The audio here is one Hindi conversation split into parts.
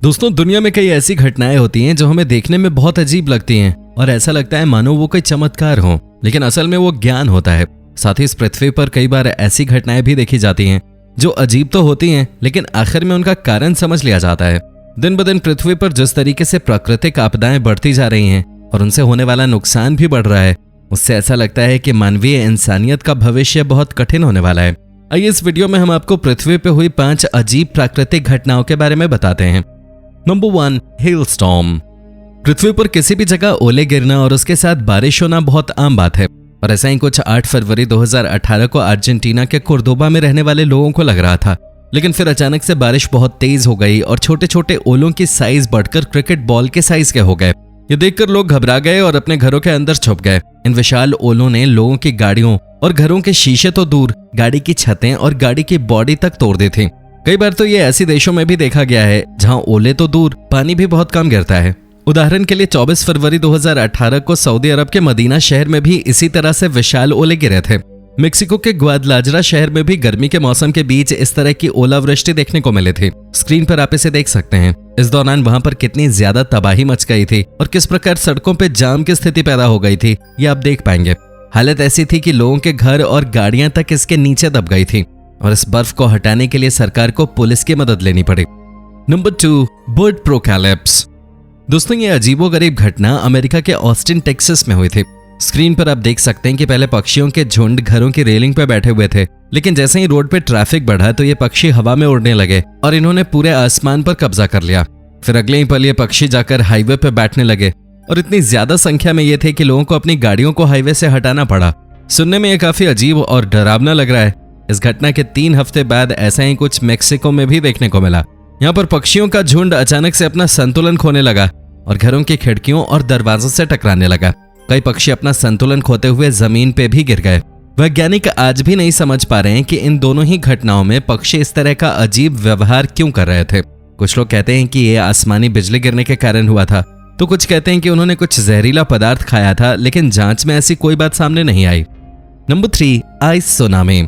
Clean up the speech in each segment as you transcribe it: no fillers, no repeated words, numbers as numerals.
दोस्तों, दुनिया में कई ऐसी घटनाएं होती हैं जो हमें देखने में बहुत अजीब लगती हैं और ऐसा लगता है मानो वो कोई चमत्कार हो, लेकिन असल में वो ज्ञान होता है। साथ ही इस पृथ्वी पर कई बार ऐसी घटनाएं भी देखी जाती हैं जो अजीब तो होती हैं, लेकिन आखिर में उनका कारण समझ लिया जाता है। दिन ब दिन पृथ्वी पर जिस तरीके से प्राकृतिक आपदाएं बढ़ती जा रही हैं और उनसे होने वाला नुकसान भी बढ़ रहा है, उससे ऐसा लगता है कि मानवीय इंसानियत का भविष्य बहुत कठिन होने वाला है। आइए इस वीडियो में हम आपको पृथ्वी पर हुई 5 अजीब प्राकृतिक घटनाओं के बारे में बताते हैं। Number 1, hello storm. पृथ्वी पर किसी भी जगह ओले गिरना और उसके साथ बारिश होना बहुत आम बात है, और ऐसा ही कुछ 8 फरवरी 2018 को अर्जेंटीना के कुर्दोबा में रहने वाले लोगों को लग रहा था। लेकिन फिर अचानक से बारिश बहुत तेज हो गई और छोटे छोटे ओलों की साइज बढ़कर क्रिकेट बॉल के साइज के हो गए। ये देखकर लोग घबरा गए और अपने घरों के अंदर छुप गए। इन विशाल ओलों ने लोगों की गाड़ियों और घरों के शीशे तो दूर, गाड़ी की छतें और गाड़ी की बॉडी तक तोड़ दी थी। कई बार तो ये ऐसे देशों में भी देखा गया है जहां ओले तो दूर, पानी भी बहुत कम गिरता है। उदाहरण के लिए 24 फरवरी 2018 को सऊदी अरब के मदीना शहर में भी इसी तरह से विशाल ओले गिरे थे। मेक्सिको के ग्वादलाजरा शहर में भी गर्मी के मौसम के बीच इस तरह की ओलावृष्टि देखने को मिली थी। स्क्रीन पर आप इसे देख सकते हैं। इस दौरान वहां पर कितनी ज्यादा तबाही मच गई थी और किस प्रकार सड़कों पर जाम की स्थिति पैदा हो गई थी, ये आप देख पाएंगे। हालत ऐसी थी कि लोगों के घर और गाड़ियां तक इसके नीचे दब गई थी और इस बर्फ को हटाने के लिए सरकार को पुलिस की मदद लेनी पड़ी। Number 2, bird apocalypse. दोस्तों, ये अजीबोगरीब घटना अमेरिका के ऑस्टिन टेक्सास में हुई थी। स्क्रीन पर आप देख सकते हैं कि पहले पक्षियों के झुंड घरों की रेलिंग पर बैठे हुए थे, लेकिन जैसे ही रोड पे ट्रैफिक बढ़ा तो ये पक्षी हवा में उड़ने लगे और इन्होंने पूरे आसमान पर कब्जा कर लिया। फिर अगले ही पल ये पक्षी जाकर हाईवे पे बैठने लगे और इतनी ज्यादा संख्या में ये थे कि लोगों को अपनी गाड़ियों को हाईवे से हटाना पड़ा। सुनने में ये काफी अजीब और डरावना लग रहा है। इस घटना के 3 हफ्ते बाद ऐसा ही कुछ मेक्सिको में भी देखने को मिला। यहाँ पर पक्षियों का झुंड अचानक से अपना संतुलन खोने लगा और घरों की खिड़कियों और दरवाजों से टकराने लगा। कई पक्षी अपना संतुलन खोते हुए जमीन पे भी गिर गए। वैज्ञानिक आज भी नहीं समझ पा रहे हैं कि इन दोनों ही घटनाओं में पक्षी इस तरह का अजीब व्यवहार क्यों कर रहे थे। कुछ लोग कहते हैं कि ये आसमानी बिजली गिरने के कारण हुआ था, तो कुछ कहते हैं कि उन्होंने कुछ जहरीला पदार्थ खाया था, लेकिन जांच में ऐसी कोई बात सामने नहीं आई। Number 3, ice tsunami.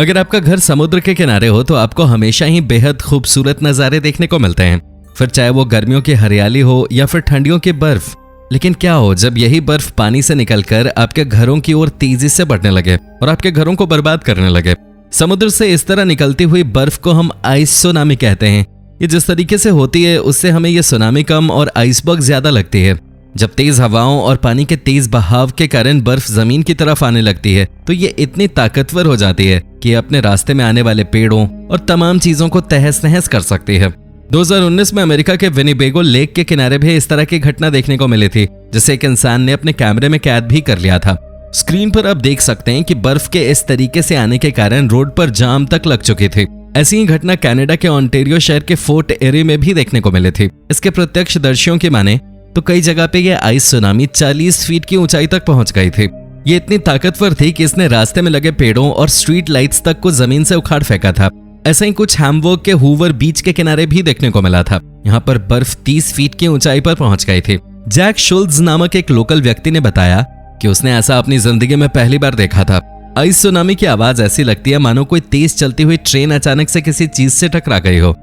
अगर आपका घर समुद्र के किनारे हो तो आपको हमेशा ही बेहद खूबसूरत नज़ारे देखने को मिलते हैं, फिर चाहे वो गर्मियों की हरियाली हो या फिर ठंडियों की बर्फ। लेकिन क्या हो जब यही बर्फ पानी से निकलकर आपके घरों की ओर तेजी से बढ़ने लगे और आपके घरों को बर्बाद करने लगे। समुद्र से इस तरह निकलती हुई बर्फ को हम आइस सुनामी कहते हैं। ये जिस तरीके से होती है उससे हमें ये सुनामी कम और आइसबर्ग ज्यादा लगती है। जब तेज हवाओं और पानी के तेज बहाव के कारण बर्फ जमीन की तरफ आने लगती है तो ये इतनी ताकतवर हो जाती है कि ये अपने रास्ते में आने वाले पेड़ों और तमाम चीजों को तहस नहस कर सकती है। 2019 में अमेरिका के विनिपेगो लेक के किनारे भी इस तरह की घटना देखने को मिली थी, जिसे एक इंसान ने अपने कैमरे में कैद भी कर लिया था। स्क्रीन पर आप देख सकते हैं कि बर्फ के इस तरीके से आने के कारण रोड पर जाम तक लग चुकी थी। ऐसी ही घटना कनाडा के ओंटारियो शहर के फोर्ट एरी में भी देखने को मिली थी। इसके प्रत्यक्षदर्शियों की माने तो कई जगह पे यह आइस सुनामी 40 फीट की ऊंचाई तक पहुंच गई थी। ये इतनी ताकतवर थी कि इसने रास्ते में लगे पेड़ों और स्ट्रीट लाइट्स तक को जमीन से उखाड़ फेंका था। ऐसा ही कुछ हैम्बर्ग के हूवर बीच के किनारे भी देखने को मिला था। यहाँ पर बर्फ 30 फीट की ऊंचाई पर पहुंच गई थी। जैक शुल्ज नामक एक लोकल व्यक्ति ने बताया कि उसने ऐसा अपनी जिंदगी में पहली बार देखा था। आइस सुनामी की आवाज ऐसी लगती है मानो कोई तेज चलती हुई ट्रेन अचानक से किसी चीज से टकरा गई हो।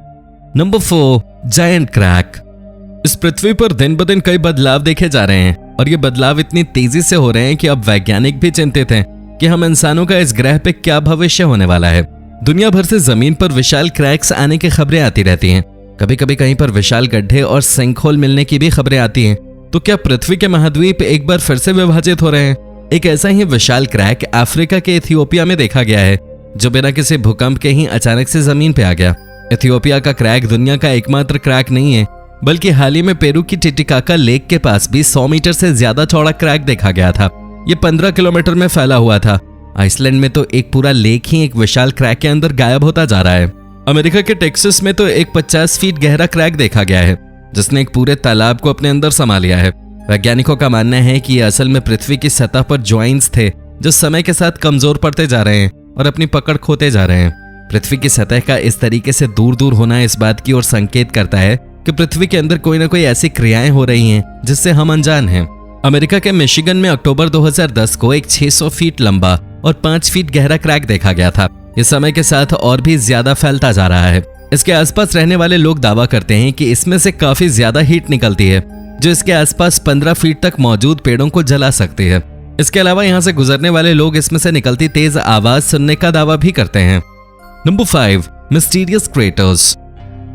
Number 4, giant crack. इस पृथ्वी पर दिन ब दिन कई बदलाव देखे जा रहे हैं और ये बदलाव इतनी तेजी से हो रहे हैं कि अब वैज्ञानिक भी चिंतित हैं कि हम इंसानों का इस ग्रह पे क्या भविष्य होने वाला है। दुनिया भर से जमीन पर विशाल क्रैक्स आने की खबरें आती रहती हैं। कभी कभी कहीं पर विशाल गड्ढे और सिंकहोल मिलने की भी खबरें आती हैं। तो क्या पृथ्वी के महाद्वीप एक बार फिर से विभाजित हो रहे हैं? एक ऐसा ही विशाल क्रैक अफ्रीका के इथियोपिया में देखा गया है, जो बिना किसी भूकंप के ही अचानक से जमीन पे आ गया। इथियोपिया का क्रैक दुनिया का एकमात्र क्रैक नहीं है, बल्कि हाल ही में पेरू की टिटिकाका लेक के पास भी 100 मीटर से ज्यादा चौड़ा क्रैक देखा गया था। ये 15 किलोमीटर में फैला हुआ था। आइसलैंड में तो एक पूरा लेक ही एक विशाल क्रैक के अंदर गायब होता जा रहा है। अमेरिका के टेक्सास में तो एक 50 फीट गहरा क्रैक देखा गया है, जिसने एक पूरे तालाब को अपने अंदर समा लिया है। वैज्ञानिकों का मानना है कि ये असल में पृथ्वी की सतह पर ज्वाइंट्स थे, जो समय के साथ कमजोर पड़ते जा रहे हैं और अपनी पकड़ खोते जा रहे हैं। पृथ्वी की सतह का इस तरीके से दूर दूर होना इस बात की ओर संकेत करता है कि पृथ्वी के अंदर कोई ना कोई ऐसी क्रियाएं हो रही हैं जिससे हम अनजान हैं। अमेरिका के मिशिगन में अक्टूबर 2010 को एक 600 फीट लंबा और 5 फीट गहरा क्रैक देखा गया था। ये समय के साथ और भी ज्यादा फैलता जा रहा है। इसके आसपास रहने वाले लोग दावा करते हैं कि इसमें से काफी ज्यादा हीट निकलती है जो इसके आसपास 15 फीट तक मौजूद पेड़ों को जला सकती है। इसके अलावा यहाँ से गुजरने वाले लोग इसमें से निकलती तेज आवाज सुनने का दावा भी करते हैं। Number 5, mysterious craters.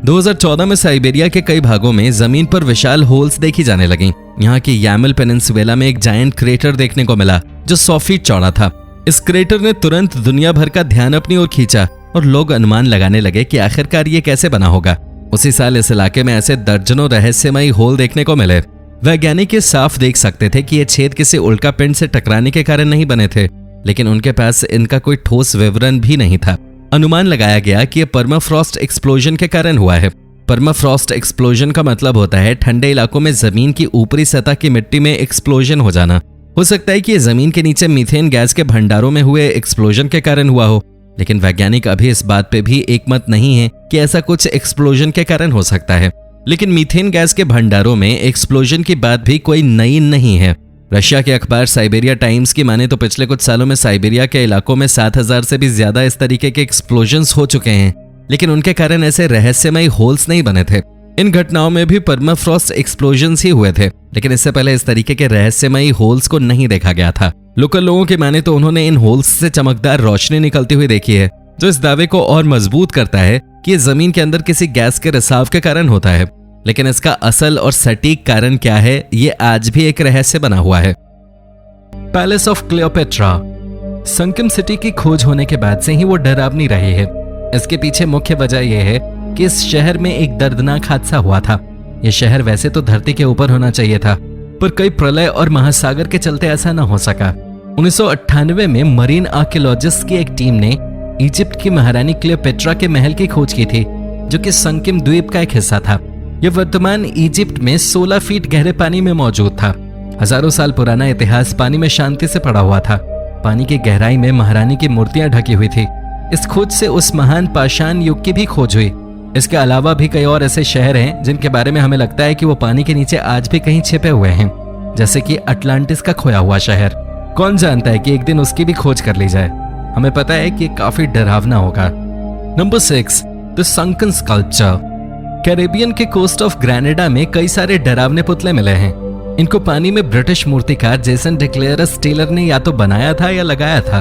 2014 में साइबेरिया के कई भागों में जमीन पर विशाल होल्स देखी जाने लगी। यहाँ की यामल पेनिनसुला में एक जायंट क्रेटर देखने को मिला जो 100 फीट चौड़ा था। इस क्रेटर ने तुरंत दुनिया भर का ध्यान अपनी ओर खींचा और लोग अनुमान लगाने लगे कि आखिरकार ये कैसे बना होगा। उसी साल इस इलाके में ऐसे दर्जनों रहस्यमयी होल देखने को मिले। वैज्ञानिक ये साफ देख सकते थे कि ये छेद किसी उल्का पिंड से टकराने के कारण नहीं बने थे, लेकिन उनके पास इनका कोई ठोस विवरण भी नहीं था। अनुमान लगाया गया कि यह परमाफ्रॉस्ट एक्सप्लोजन के कारण हुआ है। परमाफ्रॉस्ट एक्सप्लोजन का मतलब होता है ठंडे इलाकों में जमीन की ऊपरी सतह की मिट्टी में एक्सप्लोजन हो जाना। हो सकता है कि यह जमीन के नीचे मीथेन गैस के भंडारों में हुए एक्सप्लोजन के कारण हुआ हो, लेकिन वैज्ञानिक अभी इस बात पे भी एकमत नहीं है कि ऐसा कुछ एक्सप्लोजन के कारण हो सकता है। लेकिन मीथेन गैस के भंडारों में एक्सप्लोजन की बात भी कोई नई नहीं है। रशिया के अखबार साइबेरिया टाइम्स की माने तो पिछले कुछ सालों में साइबेरिया के इलाकों में 7000 से भी ज्यादा इस तरीके के एक्सप्लोजन्स हो चुके हैं, लेकिन उनके कारण ऐसे रहस्यमयी होल्स नहीं बने थे। इन घटनाओं में भी परमाफ्रॉस्ट एक्सप्लोजन्स ही हुए थे, लेकिन इससे पहले इस तरीके के रहस्यमयी होल्स को नहीं देखा गया था। लोकल लोगों की माने तो उन्होंने इन होल्स से चमकदार रोशनी निकलती हुई देखी है, जो इस दावे को और मजबूत करता है कि ये जमीन के अंदर किसी गैस के रिसाव के कारण होता है। लेकिन इसका असल और सटीक कारण क्या है, ये आज भी एक रहस्य बना हुआ है। Palace of Cleopatra. Sunken city की खोज होने के बाद से ही वो डरावनी रही है। इसके पीछे मुख्य वजह यह है कि इस शहर में एक दर्दनाक हादसा हुआ था। यह शहर वैसे तो धरती के ऊपर होना चाहिए था, पर कई प्रलय और महासागर के चलते ऐसा न हो सका। 1998 में मरीन आर्कियोलॉजिस्ट की एक टीम ने इजिप्ट की महारानी क्लियोपेट्रा के महल की खोज की थी, जो कि संकिम द्वीप का एक हिस्सा था। यह वर्तमान इजिप्ट में 16 फीट गहरे पानी में मौजूद था। हजारों साल पुराना इतिहास पानी में शांति से पड़ा हुआ था। पानी की गहराई में महारानी की मूर्तियां ढकी हुई थी। इस खोज से उस महान पाषाण युग की भी खोज हुई। इसके अलावा भी कई और ऐसे शहर हैं जिनके बारे में हमें लगता है कि वो पानी के नीचे आज भी कहीं छिपे हुए हैं, जैसे कि अटलांटिस का खोया हुआ शहर। कौन जानता है कि एक दिन उसकी भी खोज कर ली जाए। हमें पता है कि काफी डरावना होगा। Number 6, the sunken sculpture. Caribbean के कोस्ट ऑफ ग्रेनेडा में कई सारे डरावने पुतले मिले हैं। इनको पानी में ब्रिटिश मूर्तिकार जेसन डिक्लेयरस टेलर ने या तो बनाया था या लगाया था।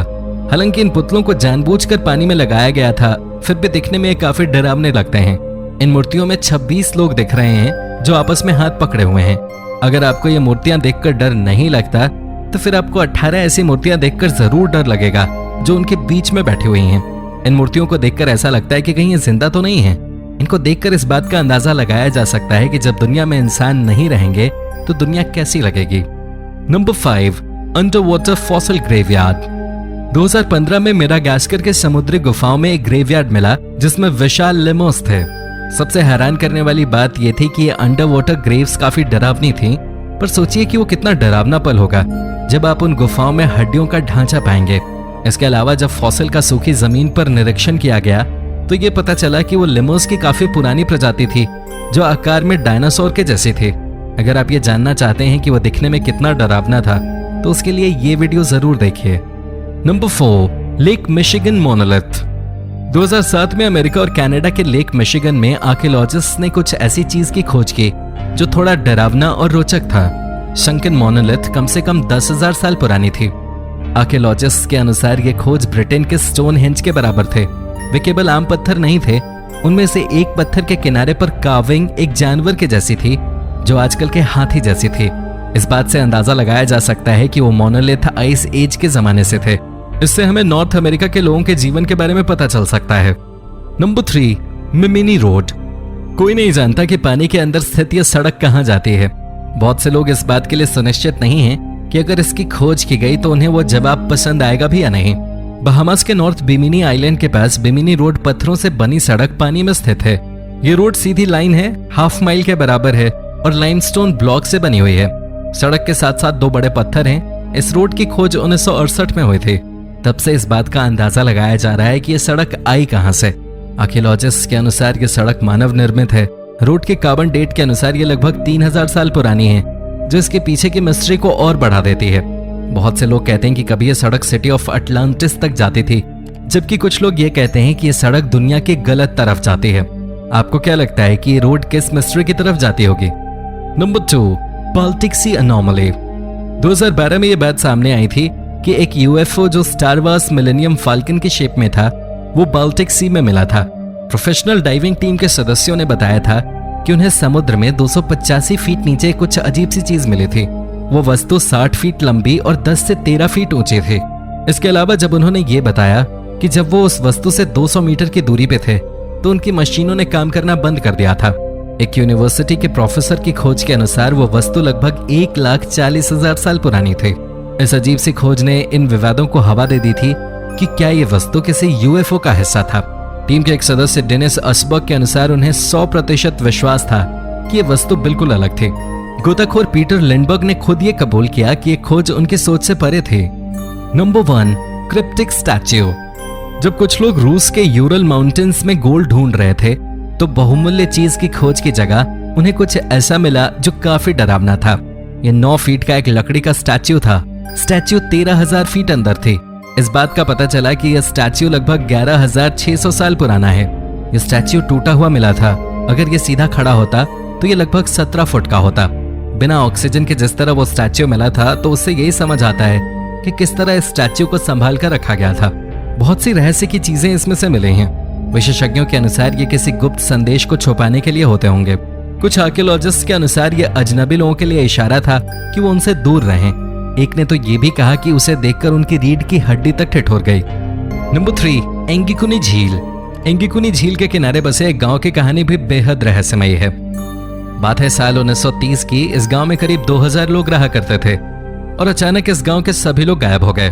हालांकि इन पुतलों को जानबूझकर पानी में लगाया गया था, फिर भी दिखने में काफी डरावने लगते हैं। इन मूर्तियों में 26 लोग दिख रहे हैं जो आपस में हाथ पकड़े हुए हैं। अगर आपको ये मूर्तियां देखकर डर नहीं लगता, तो फिर आपको 18 ऐसी मूर्तियां देखकर जरूर डर लगेगा जो उनके बीच में बैठी हुई हैं। इन मूर्तियों को देखकर ऐसा लगता है कि कहीं ये जिंदा तो नहीं है। इनको देखकर इस बात का अंदाजा लगाया जा सकता है कि जब दुनिया में इंसान नहीं रहेंगे तो दुनिया कैसी लगेगी। Number 5, under water fossil graveyard. 2015 में मेडागास्कर के समुद्री गुफाओं में एक ग्रेवयार्ड मिला जिसमें विशाल लेमोस थे। सबसे हैरान करने वाली बात यह थी कि ये अंडर वाटर ग्रेव्स काफी डरावनी थी, पर सोचिए कि वो कितना डरावना पल होगा जब आप उन गुफाओं में हड्डियों का ढांचा पाएंगे। इसके अलावा जब फॉसिल का सूखी जमीन पर निरीक्षण किया गया तो ये पता चला कि वो लेमोस की काफी पुरानी प्रजाति थी जो आकार में डायनासोर के जैसी थी। अगर आप ये जानना चाहते हैं कि वो दिखने में कितना डरावना था तो उसके लिए ये वीडियो जरूर देखिए। Number 4, lake Michigan monolith. 2007 में अमेरिका और कनाडा के लेक मिशिगन में आर्कियोलॉजिस्ट ने कुछ ऐसी चीज की खोज की जो थोड़ा डरावना और रोचक था। संकन मोनोलिथ कम से कम 10,000 साल पुरानी थी। आर्कियोलॉजिस्ट के अनुसार ये खोज ब्रिटेन के स्टोनहेंज के बराबर थे। वे केवल आम पत्थर नहीं थे, उनमें से एक पत्थर के किनारे पर कार्विंग एक जानवर के जैसी थी जो आजकल के हाथी जैसी थी। इस बात से अंदाजा लगाया जा सकता है कि वो मोनोलिथ आइस एज के जमाने से थे। इससे हमें नॉर्थ अमेरिका के लोगों के जीवन के बारे में पता चल सकता है। नंबर 3, मिमिनी रोड। कोई नहीं जानता कि पानी के अंदर स्थित यह सड़क कहां जाती है। बहुत से लोग इस बात के लिए सुनिश्चित नहीं हैं कि अगर इसकी खोज की गई तो उन्हें वो जवाब पसंद आएगा भी या नहीं। बहामास के नॉर्थ बिमिनी आइलैंड के पास बिमिनी रोड पत्थरों से बनी सड़क पानी में स्थित है। ये रोड सीधी लाइन है, हाफ माइल के बराबर है और लाइमस्टोन ब्लॉक से बनी हुई है। सड़क के साथ साथ 2 बड़े पत्थर हैं। इस रोड की खोज 1968 में हुई थी। तब से इस बात का अंदाजा लगाया जा रहा है कि यह सड़क आई कहां से। आर्कियोलॉजिस्ट के अनुसार यह सड़क मानव निर्मित है। रोड के कार्बन डेट के अनुसार यह लगभग 3000 साल पुरानी है, जो इसके पीछे की मिस्ट्री को और बढ़ा देती है। बहुत से लोग कहते हैं कि कभी यह सड़क सिटी ऑफ अटलांटिस तक जाती थी, जबकि कुछ लोग ये कहते हैं कि यह सड़क दुनिया की गलत तरफ जाती है। आपको क्या लगता है कि ये रोड किस मिस्ट्री की तरफ जाती होगी? नंबर 2, बाल्टिक सी अनोमली। 2012 में ये बात सामने आई थी कि एक यूएफओ जो स्टार वार्स मिलेनियम फाल्कन की शेप में था, वो बाल्टिक सी में मिला था। प्रोफेशनल डाइविंग टीम के सदस्यों ने बताया था कि उन्हें समुद्र में 285 फीट नीचे कुछ अजीब सी चीज मिली थी। वो वस्तु 60 फीट लंबी और 10 से 13 फीट ऊंची थी। इसके अलावा जब उन्होंने ये बताया कि जब वो उस वस्तु से 200 मीटर की दूरी पे थे तो उनकी मशीनों ने काम करना बंद कर दिया था। एक यूनिवर्सिटी के प्रोफेसर की खोज के अनुसार वो वस्तु लगभग 1,40,000 साल पुरानी थी। इस अजीब सी खोज ने इन विवादों को हवा दे दी थी कि क्या ये वस्तु किसी यूएफओ का हिस्सा था। टीम के एक सदस्य डेनिस अस्बर्ग के अनुसार उन्हें 100% विश्वास था कि ये वस्तु बिल्कुल अलग थी। गोताखोर पीटर लिंडबर्ग ने खुद ये कबूल किया कि ये खोज उनकी सोच से परे थी। Number 1, cryptic statue. जब कुछ लोग रूस के यूरल माउंटेन्स में गोल्ड ढूंढ रहे थे तो बहुमूल्य चीज की खोज की जगह उन्हें कुछ ऐसा मिला जो काफी डरावना था। ये 9 फीट का एक लकड़ी का स्टैच्यू था। स्टैच्यू 13,000 फीट अंदर थी। इस बात का पता चला कि यह स्टैच्यू लगभग 11,600 साल पुराना है। यह स्टैच्यू टूटा हुआ मिला था। अगर ये सीधा खड़ा होता तो ये लगभग 17 फुट का होता। बिना ऑक्सीजन के जिस तरह वो स्टैच्यू मिला था तो उससे यही समझ आता है कि किस तरह इस स्टैच्यू को संभाल कर रखा गया था। बहुत सी रहस्य की चीजें इसमें से मिली हैं। विशेषज्ञों के अनुसार ये किसी गुप्त संदेश को छुपाने के लिए होते होंगे। कुछ आर्कियोलॉजिस्ट के अनुसार ये अजनबी लोगों के लिए इशारा था कि वो उनसे दूर रहें। एक ने तो ये भी कहा कि उसे देखकर उनकी रीढ़ की हड्डी तक ठिठुर गई। नंबर 3, एंगिकुनी झील। एंगिकुनी झील के किनारे बसे एक गांव की कहानी भी बेहद रहस्यमयी है। बात है साल 1930 की। इस गांव में करीब 2000 लोग रहा करते थे और अचानक इस गांव के सभी लोग गायब हो गए।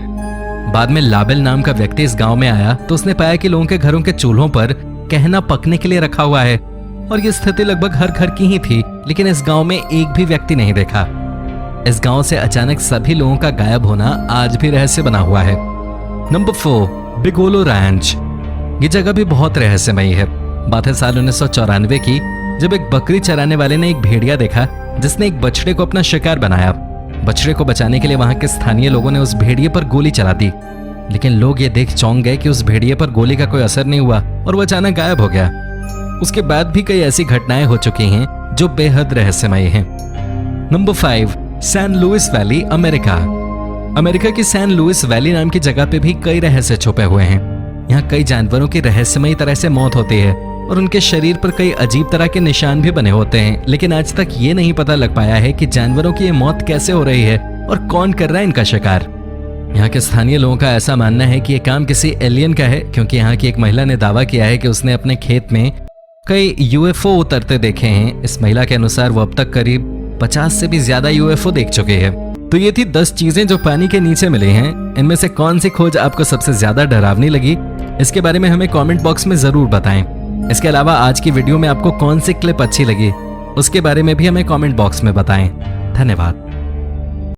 बाद में लाबेल नाम का व्यक्ति इस गांव में आया तो उसने पाया कि लोगों के घरों के चूल्हों पर कहना पकने के लिए रखा हुआ है और ये स्थिति लगभग हर घर की ही थी, लेकिन इस गांव में एक भी व्यक्ति नहीं देखा। इस गांव से अचानक सभी लोगों का गायब होना आज भी रहस्य बना हुआ है। Number 4, Bigelow ranch. ये जगह भी बहुत रहस्यमयी है। बात है साल 1994 की, जब एक बकरी चराने वाले ने एक भेड़िया देखा जिसने एक बछड़े को अपना शिकार बनाया। बछड़े को बचाने के लिए वहां के स्थानीय लोगों ने उस भेड़िए पर गोली चला दी, लेकिन लोग ये देख चौंक गए कि उस भेड़िए पर गोली का कोई असर नहीं हुआ और वो अचानक गायब हो गया। उसके बाद भी कई ऐसी घटनाएं हो चुकी हैं जो बेहद रहस्यमयी हैं। Number 5, San Luis Valley, America. America की सैन लुइस वैली नाम की जगह पे भी कई रहस्य छुपे हुए हैं। यहाँ कई जानवरों की रहस्यमयी तरह से मौत होती है और उनके शरीर पर कई अजीब तरह के निशान भी बने होते हैं, लेकिन आज तक ये नहीं पता लग पाया है कि जानवरों की ये मौत कैसे हो रही है और कौन कर रहा है इनका शिकार। यहाँ के स्थानीय लोगों का ऐसा मानना है कि ये काम किसी एलियन का है, क्योंकि यहाँ की एक महिला ने दावा किया है कि उसने अपने खेत में कई यूएफओ उतरते देखे हैं। इस महिला के अनुसार वो अब तक करीब 50 से भी ज्यादा यूएफओ देख चुके हैं। तो ये थी 10 चीजें जो पानी के नीचे मिली हैं। इनमें से कौन सी खोज आपको सबसे ज्यादा डरावनी लगी, इसके बारे में हमें कमेंट बॉक्स में जरूर बताएं। इसके अलावा आज की वीडियो में आपको कौन सी क्लिप अच्छी लगी, उसके बारे में भी हमें कमेंट बॉक्स में बताएं। धन्यवाद।